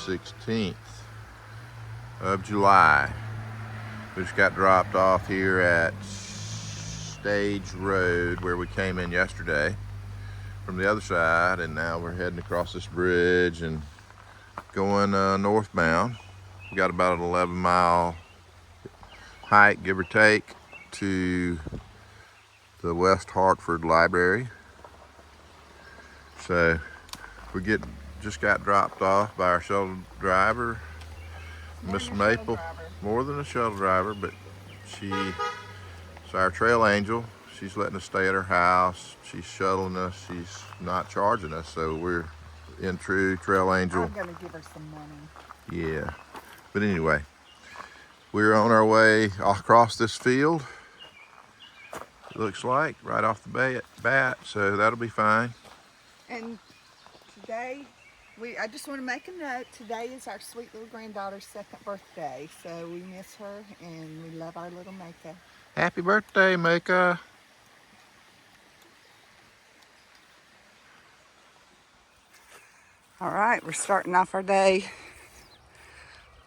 16th of July. We just got dropped off here at Stage Road where we came in yesterday from the other side, and now we're heading across this bridge and going northbound. We got about an 11-mile hike, give or take, to the West Hartford Library. So we just got dropped off by our shuttle driver, Miss Maple. More than a shuttle driver, but she's our trail angel. She's letting us stay at her house. She's shuttling us. She's not charging us, so we're in true trail angel. I'm gonna give her some money. Yeah, but anyway, we're on our way across this field. It looks like right off the bat, so that'll be fine. And today, I just want to make a note. Today is our sweet little granddaughter's 2nd birthday, so we miss her and we love our little Maka. Happy birthday, Maka. All right, we're starting off our day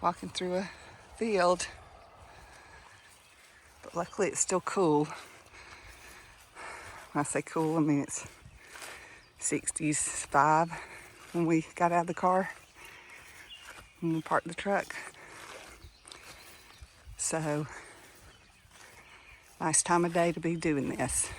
walking through a field, but luckily it's still cool. When I say cool, I mean it's 65 when we got out of the car, when we parked the truck. So, nice time of day to be doing this.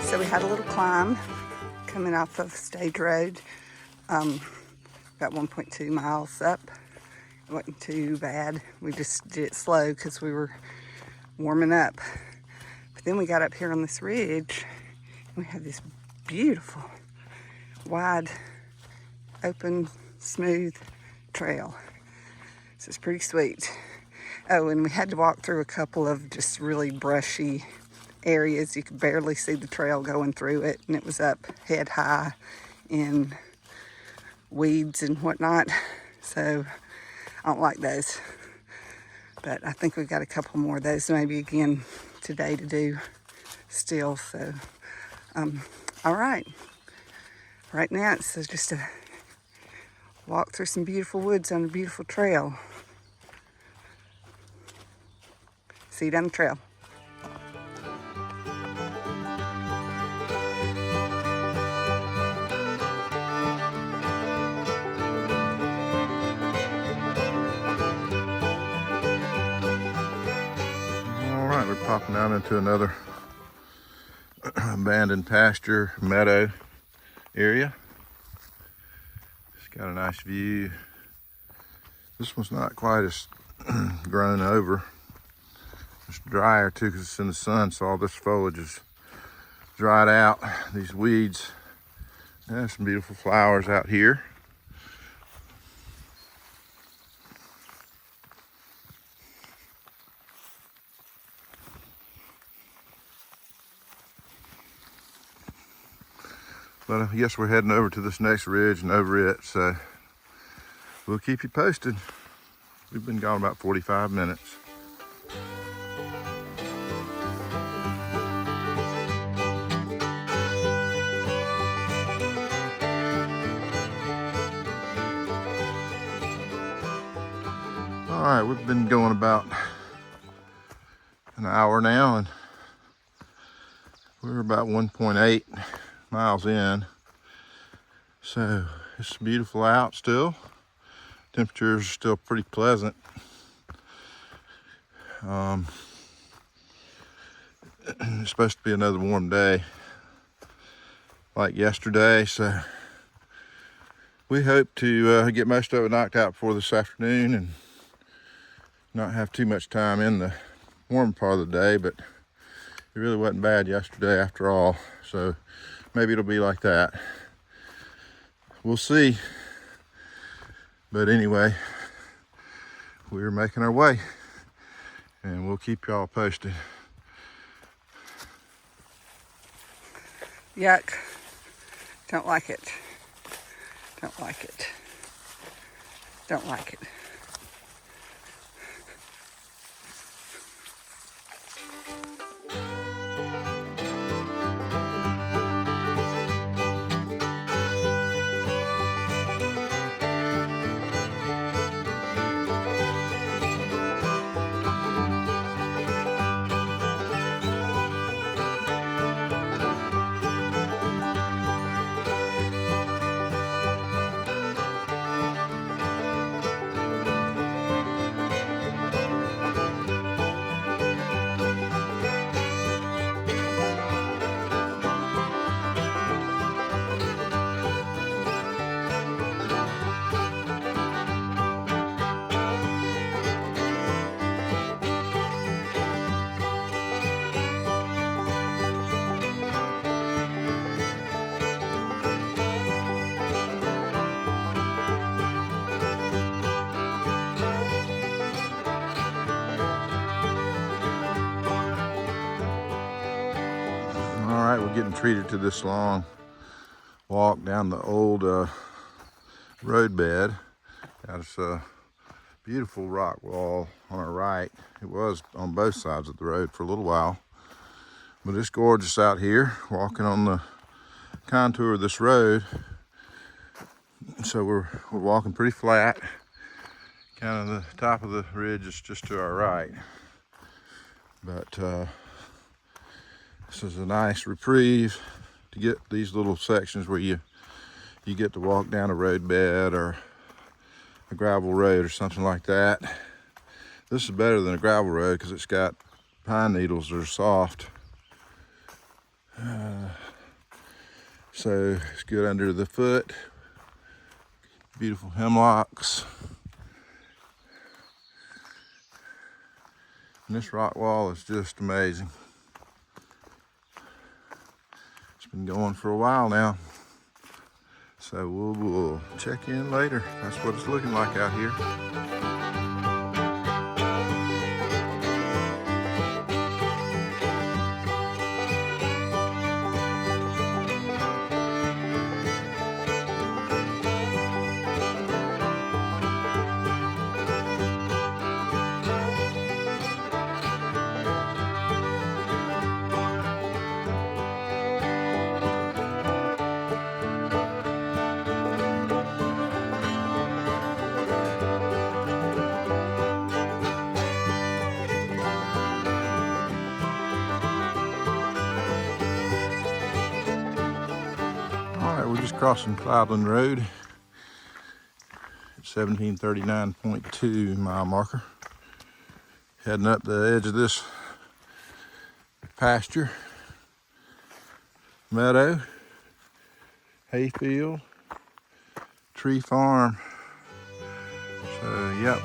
So we had a little climb coming off of Stage Road, about 1.2 miles up. It wasn't too bad. We just did it slow because we were warming up. But then we got up here on this ridge and we had this beautiful, wide, open, smooth trail. So it's pretty sweet. Oh, and we had to walk through a couple of just really brushy areas. You could barely see the trail going through it, and it was up head high in weeds and whatnot. So I don't like those, but I think we've got a couple more of those maybe again today to do still. So all right now it's just a walk through some beautiful woods on a beautiful trail. See you down the trail. We're popping out into another abandoned pasture meadow area. It's got a nice view. This one's not quite as grown over. It's drier too because it's in the sun, so all this foliage is dried out. These weeds. There's some beautiful flowers out here. But I guess we're heading over to this next ridge and over it, so we'll keep you posted. We've been gone about 45 minutes. All right, we've been going about an hour now, and we're about 1.8 miles in. So it's beautiful out still. Temperatures are still pretty pleasant. It's supposed to be another warm day like yesterday, so we hope to get most of it knocked out before this afternoon and not have too much time in the warm part of the day, but it really wasn't bad yesterday after all, so maybe it'll be like that. we'll see. But anyway, we're making our way, and we'll keep y'all posted. Yuck. Don't like it. Don't like it. Don't like it. All right, we're getting treated to this long walk down the old road bed. Got us a beautiful rock wall on our right. It was on both sides of the road for a little while, but it's gorgeous out here walking on the contour of this road. So we're walking pretty flat. Kind of the top of the ridge is just to our right, but this is a nice reprieve to get these little sections where you get to walk down a road bed or a gravel road or something like that. This is better than a gravel road because it's got pine needles that are soft. So it's good under the foot. Beautiful hemlocks. And this rock wall is just amazing. It's been going for a while now. So we'll check in later. That's what it's looking like out here. We're just crossing Cloudland Road at 1739.2 mile marker. Heading up the edge of this pasture, meadow, hayfield, tree farm. So, yep.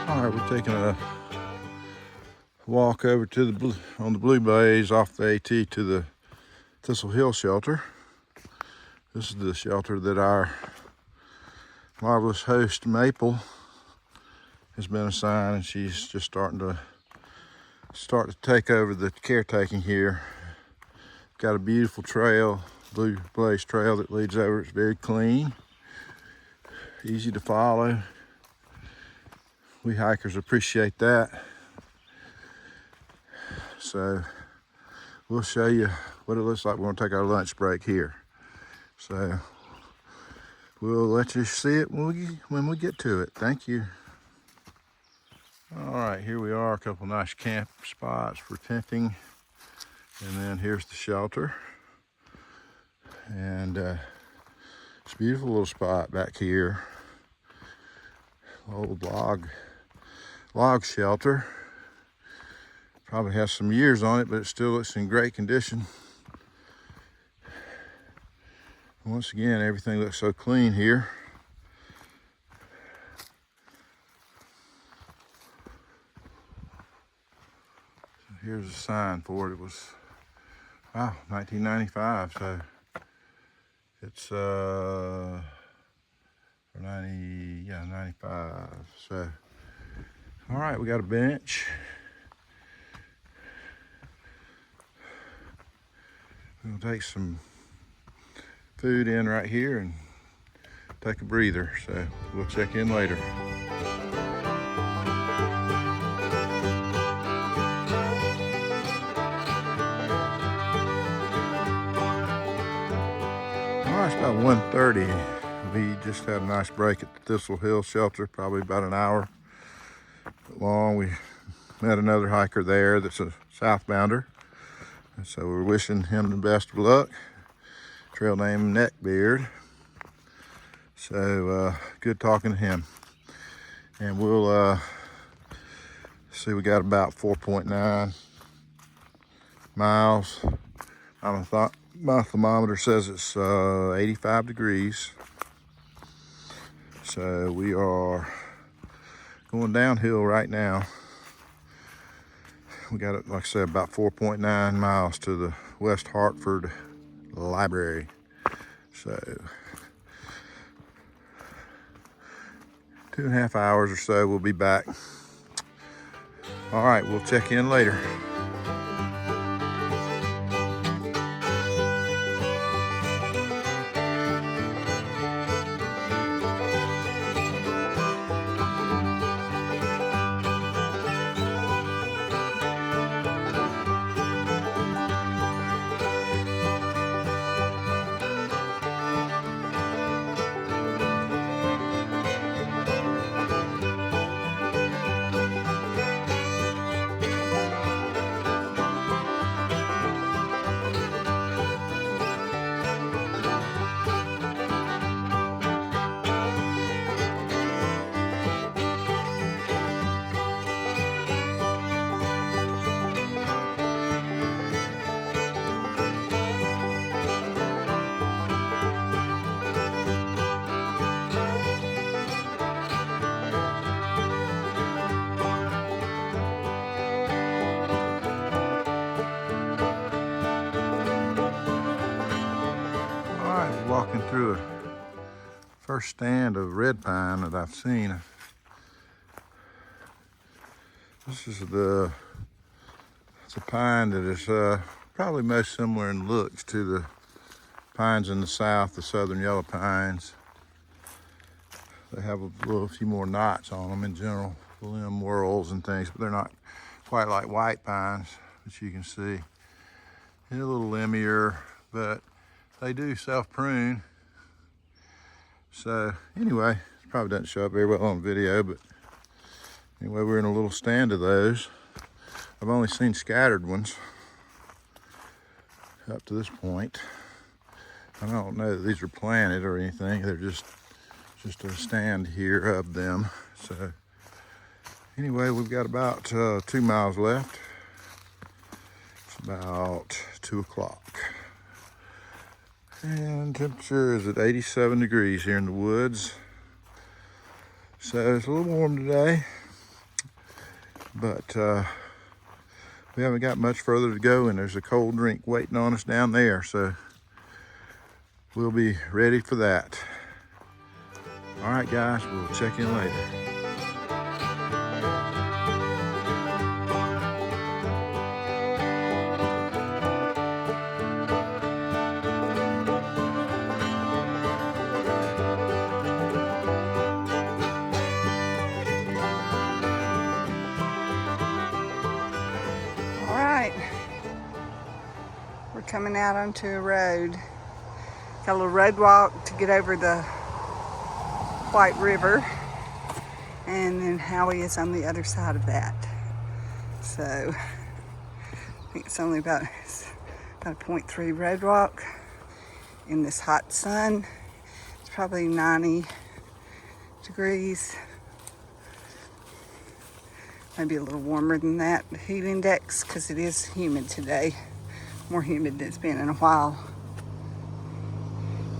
All right, we're taking a walk over to on the Blue Bays off the AT to the Thistle Hill shelter. This is the shelter that our marvelous host Maple has been assigned, and she's just starting to take over the caretaking here. Got a beautiful trail, Blue Blaze Trail that leads over. It's very clean, easy to follow. We hikers appreciate that. So we'll show you what it looks like. We're gonna take our lunch break here. So we'll let you see it when we get to it. Thank you. All right, here we are, a couple nice camp spots for tenting. And then here's the shelter. And It's a beautiful little spot back here. Old log shelter. Probably has some years on it, but it still looks in great condition. Once again, everything looks so clean here. So here's a sign for it. It was, wow, 1995. So it's 95. So, all right, we got a bench. We'll take some food in right here and take a breather. So we'll check in later. All right, it's about 1:30. We just had a nice break at the Thistle Hill shelter, probably about an hour long. We met another hiker there that's a southbounder. And so we're wishing him the best of luck. Trail name Neckbeard. So good talking to him. And we'll see, we got about 4.9 miles. My thermometer says it's 85 degrees. So we are going downhill right now. We got, like I said, about 4.9 miles to the West Hartford Library. So 2.5 hours or so, we'll be back. All right, we'll check in later. Walking through a first stand of red pine that I've seen. This is it's a pine that is probably most similar in looks to the pines in the south, the southern yellow pines. They have a few more knots on them in general, limb whorls and things, but they're not quite like white pines, as you can see. They're a little limbier, but they do self-prune. So anyway, it probably doesn't show up very well on video, but anyway, we're in a little stand of those. I've only seen scattered ones up to this point. I don't know that these are planted or anything. They're just a stand here of them. So anyway, we've got about 2 miles left. It's about 2 o'clock. And temperature is at 87 degrees here in the woods. So it's a little warm today, but we haven't got much further to go, and there's a cold drink waiting on us down there. So we'll be ready for that. All right, guys, we'll check in later. We're coming out onto a road. Got a little road walk to get over the White River, and then Howie is on the other side of that. So I think it's only about a 0.3 road walk in this hot sun. It's probably 90 degrees. Maybe a little warmer than that. The heat index, because it is humid today. More humid than it's been in a while.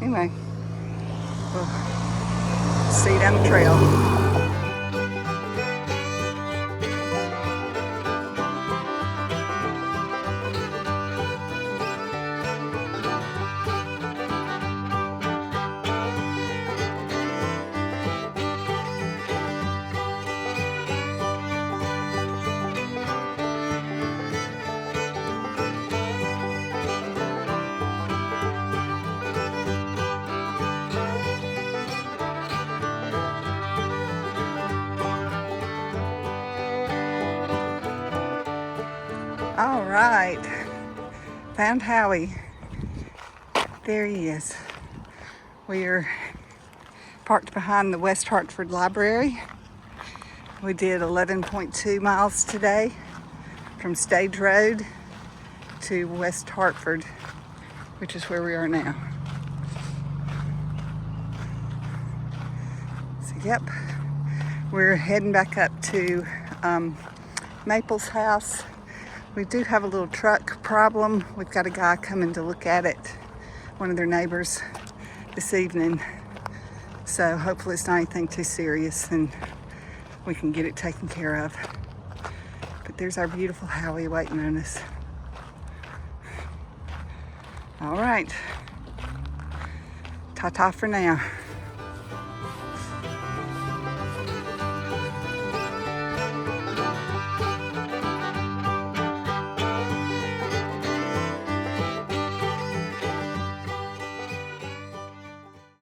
Anyway, we'll see you down the trail. All right, found Howie. There he is. We are parked behind the West Hartford Library. We did 11.2 miles today from Stage Road to West Hartford, which is where we are now. So yep, we're heading back up to Maple's house. We do have a little truck problem. We've got a guy coming to look at it, one of their neighbors, this evening. So hopefully it's not anything too serious and we can get it taken care of. But there's our beautiful Howie waiting on us. All right, ta-ta for now.